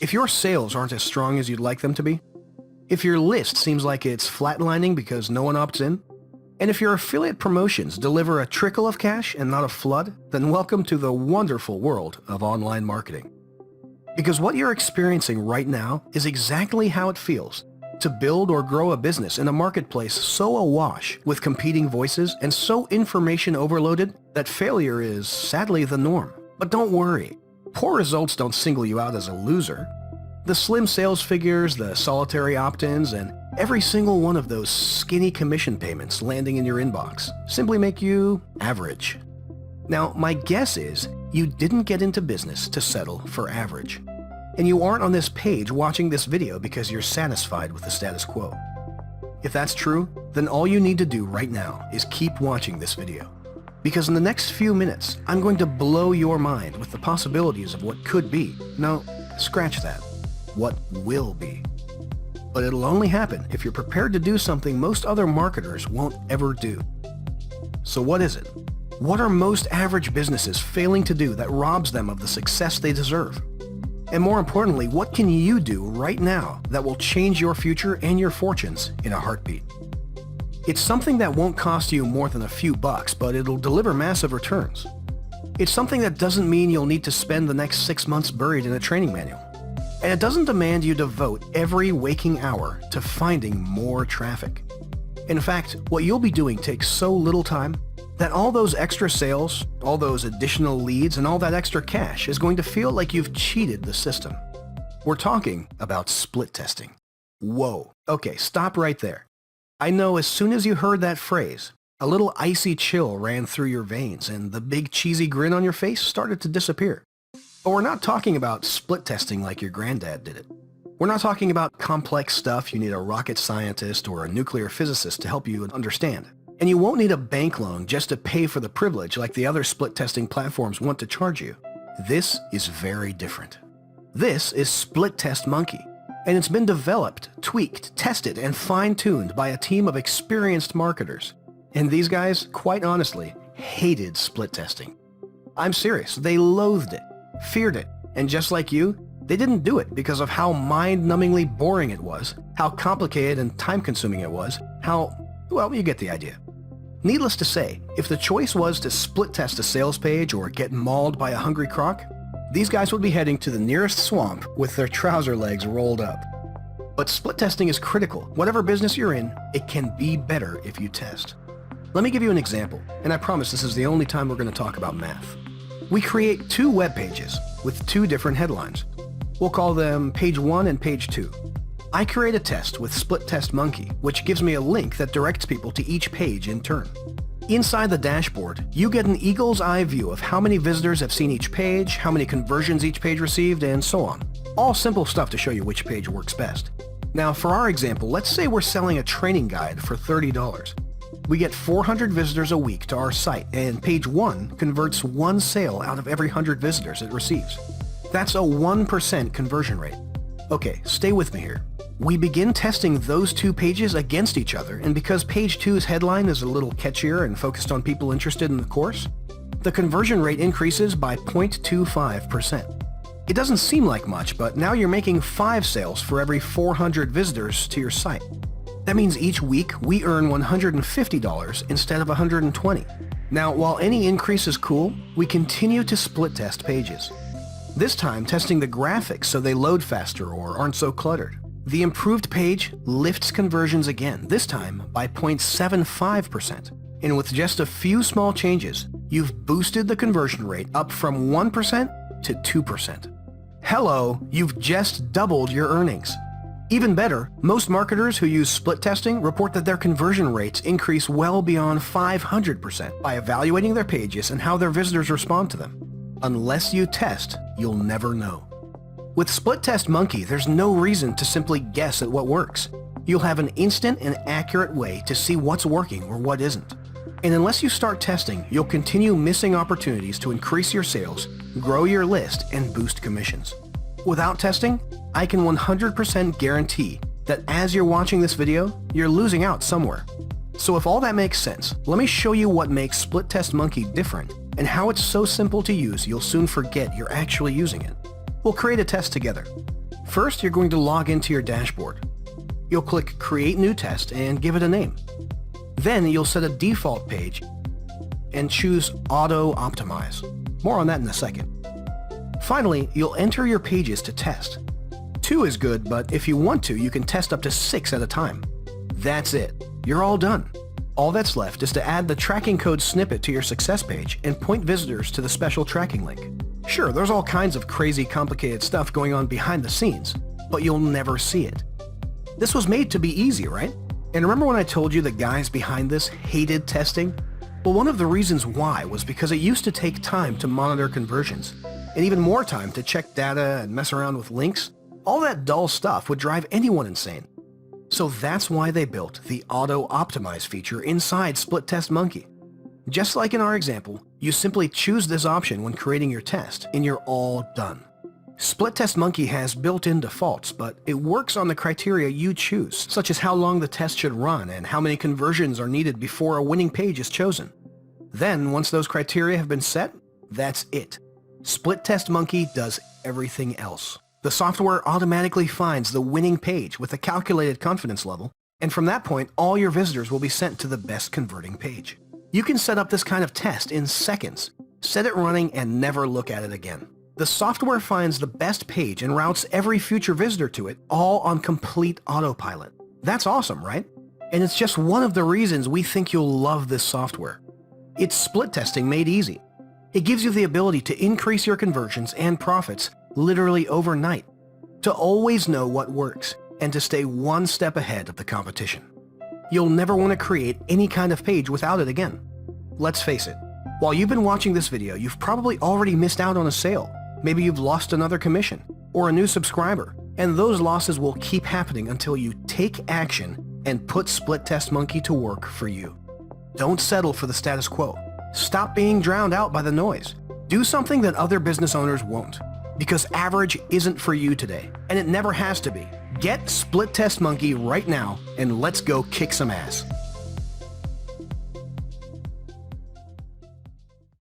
If your sales aren't as strong as you'd like them to be, if your list seems like it's flatlining because no one opts in, and if your affiliate promotions deliver a trickle of cash and not a flood, then welcome to the wonderful world of online marketing. Because what you're experiencing right now is exactly how it feels to build or grow a business in a marketplace so awash with competing voices and so information overloaded that failure is sadly the norm. But don't worry, poor results don't single you out as a loser. The slim sales figures, the solitary opt-ins, and every single one of those skinny commission payments landing in your inbox simply make you average. Now, my guess is you didn't get into business to settle for average. And you aren't on this page watching this video because you're satisfied with the status quo. If that's true, then all you need to do right now is keep watching this video. Because in the next few minutes, I'm going to blow your mind with the possibilities of what could be. No, scratch that. What will be. But it'll only happen if you're prepared to do something most other marketers won't ever do. So what is it? What are most average businesses failing to do that robs them of the success they deserve? And more importantly, what can you do right now that will change your future and your fortunes in a heartbeat? It's something that won't cost you more than a few bucks, but it'll deliver massive returns. It's something that doesn't mean you'll need to spend the next 6 months buried in a training manual. And it doesn't demand you devote every waking hour to finding more traffic. In fact, what you'll be doing takes so little time that all those extra sales, all those additional leads, and all that extra cash is going to feel like you've cheated the system. We're talking about split testing. Whoa. Okay, stop right there. I know as soon as you heard that phrase, a little icy chill ran through your veins and the big cheesy grin on your face started to disappear. But we're not talking about split testing like your granddad did it. We're not talking about complex stuff you need a rocket scientist or a nuclear physicist to help you understand. And you won't need a bank loan just to pay for the privilege like the other split testing platforms want to charge you. This is very different. This is Split Test Monkey, and it's been developed, tweaked, tested, and fine-tuned by a team of experienced marketers. And these guys, quite honestly, hated split testing. I'm serious, they loathed it, feared it, and just like you, they didn't do it because of how mind-numbingly boring it was, how complicated and time-consuming it was, well, you get the idea. Needless to say, if the choice was to split test a sales page or get mauled by a hungry croc, these guys would be heading to the nearest swamp with their trouser legs rolled up. But split testing is critical. Whatever business you're in, it can be better if you test. Let me give you an example, and I promise this is the only time we're going to talk about math. We create 2 web pages with 2 different headlines. We'll call them page 1 and page 2. I create a test with Split Test Monkey, which gives me a link that directs people to each page in turn. Inside the dashboard, you get an eagle's eye view of how many visitors have seen each page, how many conversions each page received, and so on. All simple stuff to show you which page works best. Now, for our example, let's say we're selling a training guide for $30. We get 400 visitors a week to our site, and page 1 converts 1 sale out of every 100 visitors it receives. That's a 1% conversion rate. Okay, stay with me here. We begin testing those 2 pages against each other, and because page 2's headline is a little catchier and focused on people interested in the course, the conversion rate increases by 0.25%. It doesn't seem like much, but now you're making 5 sales for every 400 visitors to your site. That means each week we earn $150 instead of $120. Now, while any increase is cool, we continue to split test pages. This time testing the graphics so they load faster or aren't so cluttered. The improved page lifts conversions again, this time by 0.75%. And with just a few small changes, you've boosted the conversion rate up from 1% to 2%. Hello, you've just doubled your earnings. Even better, most marketers who use split testing report that their conversion rates increase well beyond 500% by evaluating their pages and how their visitors respond to them. Unless you test, you'll never know. With Split Test Monkey, there's no reason to simply guess at what works. You'll have an instant and accurate way to see what's working or what isn't. And unless you start testing, you'll continue missing opportunities to increase your sales, grow your list, and boost commissions. Without testing, I can 100% guarantee that as you're watching this video, you're losing out somewhere. So if all that makes sense, let me show you what makes Split Test Monkey different and how it's so simple to use you'll soon forget you're actually using it. We'll create a test together. First, you're going to log into your dashboard. You'll click Create New Test and give it a name. Then you'll set a default page and choose Auto Optimize. More on that in a second. Finally, you'll enter your pages to test. 2 is good, but if you want to, you can test up to 6 at a time. That's it. You're all done. All that's left is to add the tracking code snippet to your success page and point visitors to the special tracking link. Sure, there's all kinds of crazy complicated stuff going on behind the scenes, but you'll never see it. This was made to be easy, right? And remember when I told you the guys behind this hated testing? Well, one of the reasons why was because it used to take time to monitor conversions, and even more time to check data and mess around with links. All that dull stuff would drive anyone insane. So that's why they built the Auto Optimize feature inside Split Test Monkey. Just like in our example, you simply choose this option when creating your test, and you're all done. Split Test Monkey has built-in defaults, but it works on the criteria you choose, such as how long the test should run and how many conversions are needed before a winning page is chosen. Then, once those criteria have been set, that's it. Split Test Monkey does everything else. The software automatically finds the winning page with a calculated confidence level, and from that point, all your visitors will be sent to the best converting page. You can set up this kind of test in seconds, set it running, and never look at it again. The software finds the best page and routes every future visitor to it, all on complete autopilot. That's awesome, right? And it's just one of the reasons we think you'll love this software. It's split testing made easy. It gives you the ability to increase your conversions and profits literally overnight, to always know what works, and to stay one step ahead of the competition. You'll never want to create any kind of page without it again. Let's face it, while you've been watching this video, you've probably already missed out on a sale. Maybe you've lost another commission, or a new subscriber, and those losses will keep happening until you take action and put Split Test Monkey to work for you. Don't settle for the status quo. Stop being drowned out by the noise. Do something that other business owners won't. Because average isn't for you today, and it never has to be. Get Split Test Monkey right now, and let's go kick some ass.